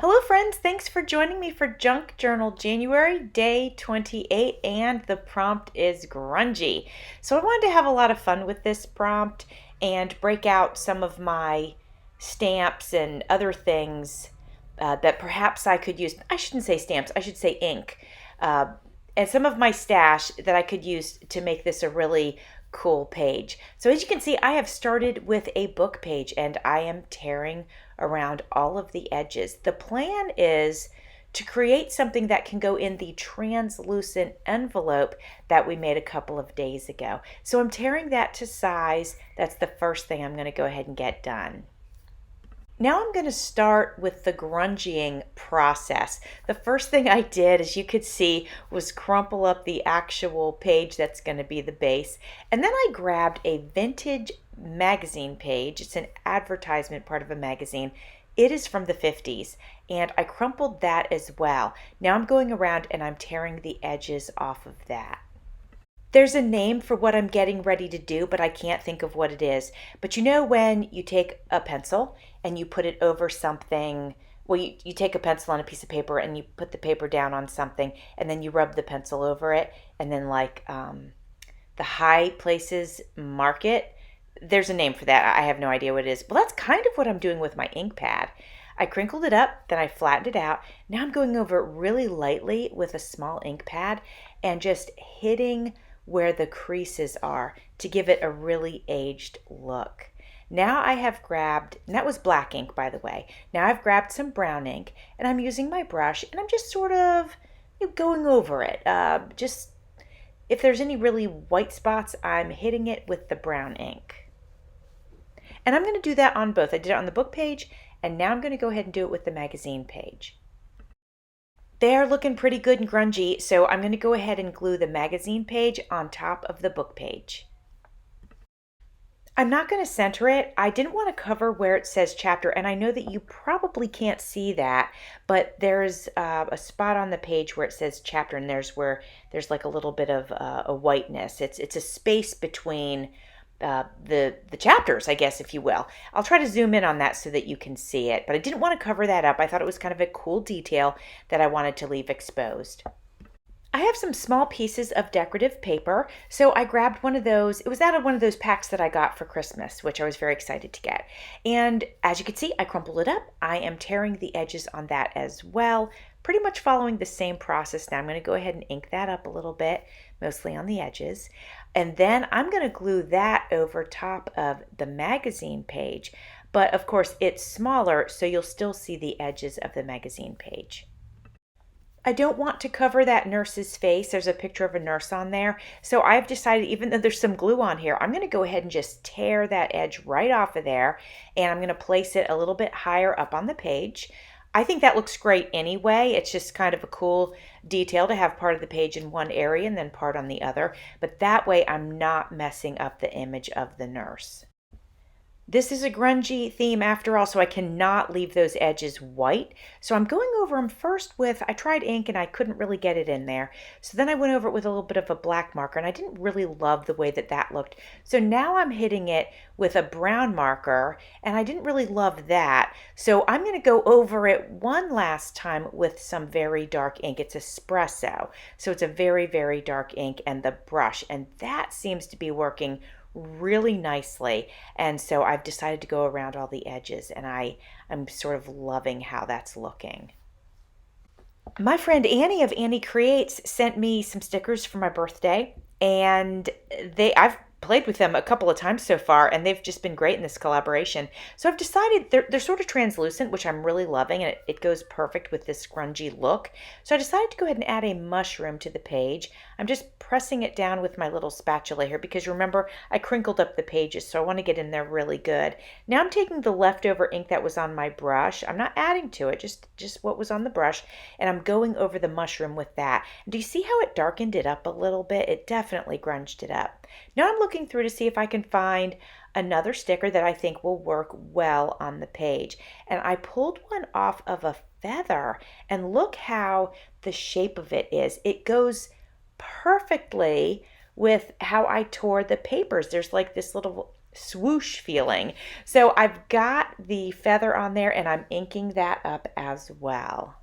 Hello friends, thanks for joining me for Junk Journal January, day 28, and the prompt is grungy. So I wanted to have a lot of fun with this prompt and break out some of my stamps and other things that perhaps I could use. I shouldn't say stamps, I should say ink. Uh, and some of my stash that I could use to make this a really cool page. So as you can see, I have started with a book page and I am tearing around all of the edges. The plan is to create something that can go in the translucent envelope that we made a couple of days ago. So I'm tearing that to size. That's the first thing I'm going to go ahead and get done. Now I'm going to start with the grungying process. The first thing I did, as you could see, was crumple up the actual page that's going to be the base. And then I grabbed a vintage magazine page. It's an advertisement part of a magazine. It is from the 50s, and I crumpled that as well. Now I'm going around and I'm tearing the edges off of that. There's a name for what I'm getting ready to do, but I can't think of what it is. But you know when you take a pencil and you put it over something, well, you take a pencil on a piece of paper and you put the paper down on something and then you rub the pencil over it and then the high places mark it. There's a name for that. I have no idea what it is. Well, that's kind of what I'm doing with my ink pad. I crinkled it up, then I flattened it out. Now I'm going over it really lightly with a small ink pad and just hitting where the creases are to give it a really aged look. Now I have grabbed, and that was black ink by the way, now I've grabbed some brown ink and I'm using my brush and I'm just sort of going over it. Just if there's any really white spots, I'm hitting it with the brown ink. And I'm going to do that on both. I did it on the book page and now I'm going to go ahead and do it with the magazine page. They're looking pretty good and grungy, so I'm going to go ahead and glue the magazine page on top of the book page. I'm not going to center it. I didn't want to cover where it says chapter, and I know that you probably can't see that, but there's a spot on the page where it says chapter, and there's where there's like a little bit of a whiteness. It's a space between the chapters, I guess, if you will. I'll try to zoom in on that so that you can see it, but I didn't want to cover that up. I thought it was kind of a cool detail that I wanted to leave exposed. I have some small pieces of decorative paper, so I grabbed one of those. It was out of one of those packs that I got for Christmas, which I was very excited to get. And as you can see, I crumpled it up. I am tearing the edges on that as well, pretty much following the same process. Now I'm going to go ahead and ink that up a little bit, mostly on the edges. And then I'm going to glue that over top of the magazine page. But of course, it's smaller, so you'll still see the edges of the magazine page. I don't want to cover that nurse's face. There's a picture of a nurse on there. So I've decided, even though there's some glue on here, I'm going to go ahead and just tear that edge right off of there. And I'm going to place it a little bit higher up on the page. I think that looks great anyway. It's just kind of a cool detail to have part of the page in one area and then part on the other. But that way I'm not messing up the image of the nurse. This is a grungy theme after all, so I cannot leave those edges white. So I'm going over them first with, I tried ink and I couldn't really get it in there. So then I went over it with a little bit of a black marker and I didn't really love the way that that looked. So now I'm hitting it with a brown marker and I didn't really love that. So I'm going to go over it one last time with some very dark ink. It's espresso, so it's a very, very dark ink and the brush, and that seems to be working really nicely. And so I've decided to go around all the edges and I'm sort of loving how that's looking. My friend Annie of Annie Creates sent me some stickers for my birthday, and I've played with them a couple of times so far and they've just been great in this collaboration. So I've decided they're sort of translucent, which I'm really loving, and it goes perfect with this grungy look. So I decided to go ahead and add a mushroom to the page. I'm just pressing it down with my little spatula here because remember I crinkled up the pages, so I want to get in there really good. Now I'm taking the leftover ink that was on my brush. I'm not adding to it, just what was on the brush, and I'm going over the mushroom with that. And do you see how it darkened it up a little bit? It definitely grunged it up. Now I'm looking through to see if I can find another sticker that I think will work well on the page. And I pulled one off of a feather, and look how the shape of it is. It goes perfectly with how I tore the papers. There's like this little swoosh feeling. So I've got the feather on there and I'm inking that up as well.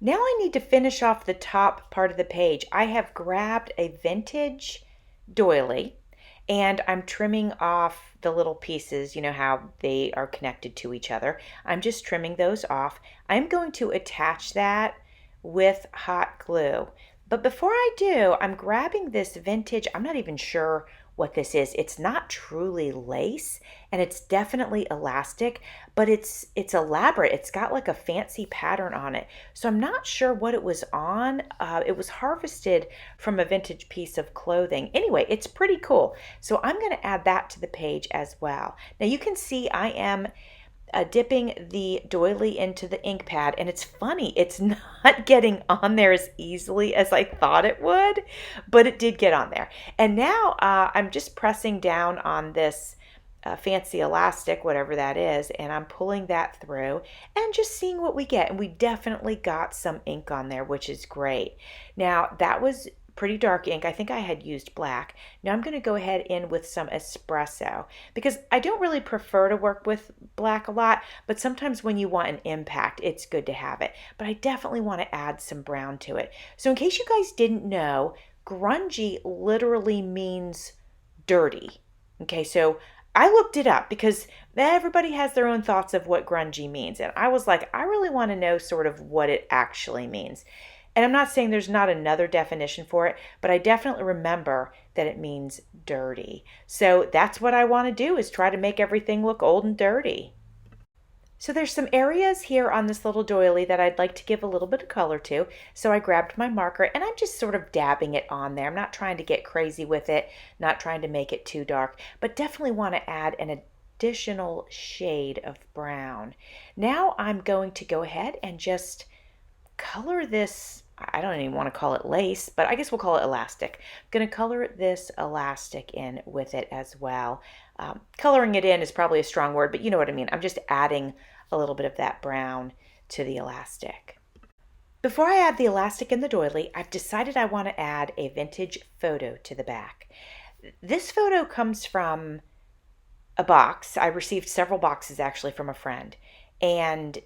Now I need to finish off the top part of the page. I have grabbed a vintage doily and I'm trimming off the little pieces, you know how they are connected to each other. I'm just trimming those off. I'm going to attach that with hot glue. But before I do, I'm grabbing this vintage, I'm not even sure what this is. It's not truly lace and it's definitely elastic, but it's elaborate. It's got like a fancy pattern on it. So I'm not sure what it was on. It was harvested from a vintage piece of clothing. Anyway, it's pretty cool. So I'm going to add that to the page as well. Now you can see I am dipping the doily into the ink pad, and it's funny, it's not getting on there as easily as I thought it would, but it did get on there. And now I'm just pressing down on this fancy elastic, whatever that is, and I'm pulling that through and just seeing what we get. And we definitely got some ink on there, which is great. Now that was pretty dark ink. I think I had used black. Now I'm going to go ahead in with some espresso because I don't really prefer to work with black a lot, but sometimes when you want an impact, it's good to have it. But I definitely want to add some brown to it. So in case you guys didn't know, grungy literally means dirty. Okay, so I looked it up because everybody has their own thoughts of what grungy means. And I was like, I really want to know sort of what it actually means. And I'm not saying there's not another definition for it, but I definitely remember that it means dirty. So that's what I want to do, is try to make everything look old and dirty. So there's some areas here on this little doily that I'd like to give a little bit of color to. So I grabbed my marker and I'm just sort of dabbing it on there. I'm not trying to get crazy with it, not trying to make it too dark, but definitely want to add an additional shade of brown. Now I'm going to go ahead and just color this. I don't even want to call it lace, but I guess we'll call it elastic. I'm going to color this elastic in with it as well. Coloring it in is probably a strong word, but you know what I mean. I'm just adding a little bit of that brown to the elastic. Before I add the elastic in the doily, I've decided I want to add a vintage photo to the back. This photo comes from a box. I received several boxes actually from a friend, and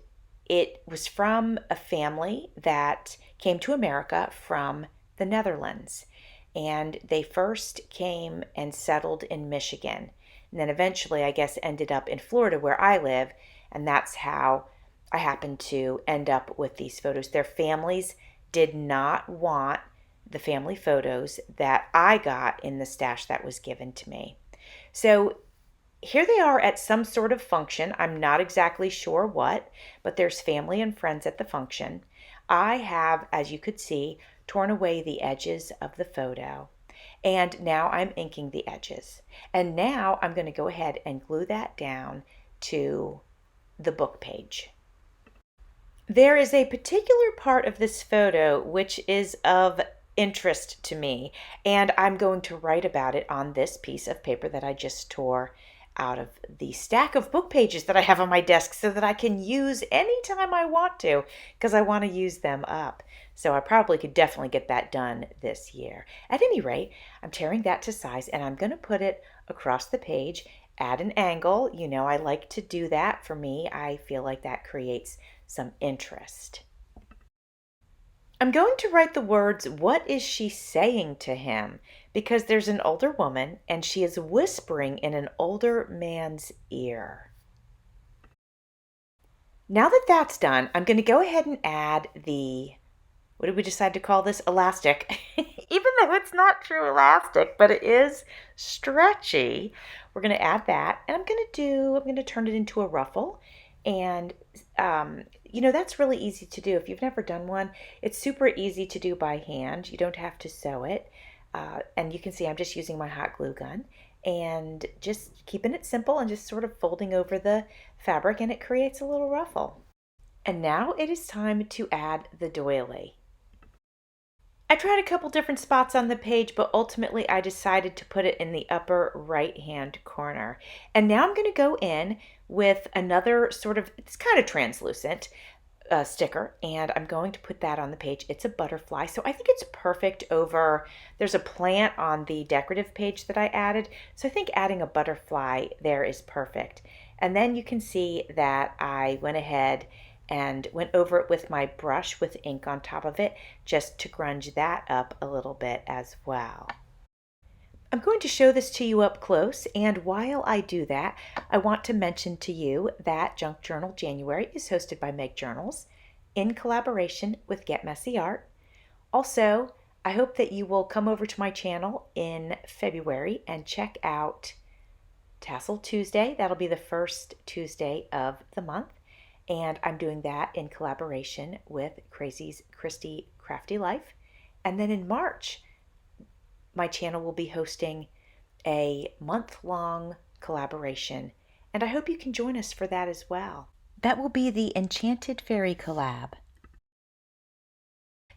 it was from a family that came to America from the Netherlands. And they first came and settled in Michigan. And then eventually, I guess, ended up in Florida where I live. And that's how I happened to end up with these photos. Their families did not want the family photos that I got in the stash that was given to me. So here they are at some sort of function. I'm not exactly sure what, but there's family and friends at the function. I have, as you could see, torn away the edges of the photo, and now I'm inking the edges. And now I'm going to go ahead and glue that down to the book page. There is a particular part of this photo which is of interest to me, and I'm going to write about it on this piece of paper that I just tore out of the stack of book pages that I have on my desk so that I can use anytime I want to, because I want to use them up. So I probably could definitely get that done this year. At any rate, I'm tearing that to size and I'm going to put it across the page at an angle. You know, I like to do that. For me, I feel like that creates some interest. I'm going to write the words, "What is she saying to him?" because there's an older woman and she is whispering in an older man's ear. Now that that's done, I'm going to go ahead and add the, what did we decide to call this? Elastic. Even though it's not true elastic, but it is stretchy. We're going to add that, and I'm going to turn it into a ruffle. And you know, that's really easy to do. If you've never done one, it's super easy to do by hand. You don't have to sew it. And you can see I'm just using my hot glue gun and just keeping it simple and just sort of folding over the fabric, and it creates a little ruffle. And now it is time to add the doily. I tried a couple different spots on the page, but ultimately I decided to put it in the upper right hand corner. And now I'm going to go in with another sort of, it's kind of translucent, sticker, and I'm going to put that on the page. It's a butterfly, so I think it's perfect over, there's a plant on the decorative page that I added, so I think adding a butterfly there is perfect. And then you can see that I went ahead and went over it with my brush with ink on top of it, just to grunge that up a little bit as well. I'm going to show this to you up close, and while I do that, I want to mention to you that Junk Journal January is hosted by Meg Journals in collaboration with Get Messy Art. Also, I hope that you will come over to my channel in February and check out Tassel Tuesday. That'll be the first Tuesday of the month, and I'm doing that in collaboration with Crazy's Christy Crafty Life. And then in March, my channel will be hosting a month-long collaboration, and I hope you can join us for that as well. That will be the Enchanted Fairy Collab.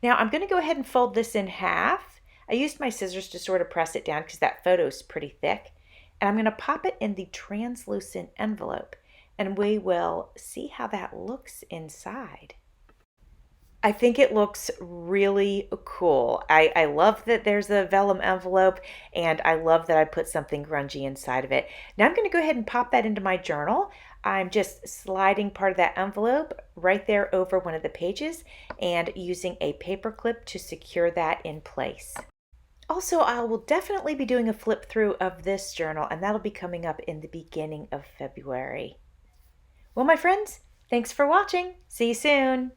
Now I'm going to go ahead and fold this in half. I used my scissors to sort of press it down because that photo is pretty thick, and I'm going to pop it in the translucent envelope, and we will see how that looks inside. I think it looks really cool. I love that there's a vellum envelope, and I love that I put something grungy inside of it. Now I'm going to go ahead and pop that into my journal. I'm just sliding part of that envelope right there over one of the pages and using a paper clip to secure that in place. Also, I will definitely be doing a flip through of this journal, and that'll be coming up in the beginning of February. Well, my friends, thanks for watching. See you soon.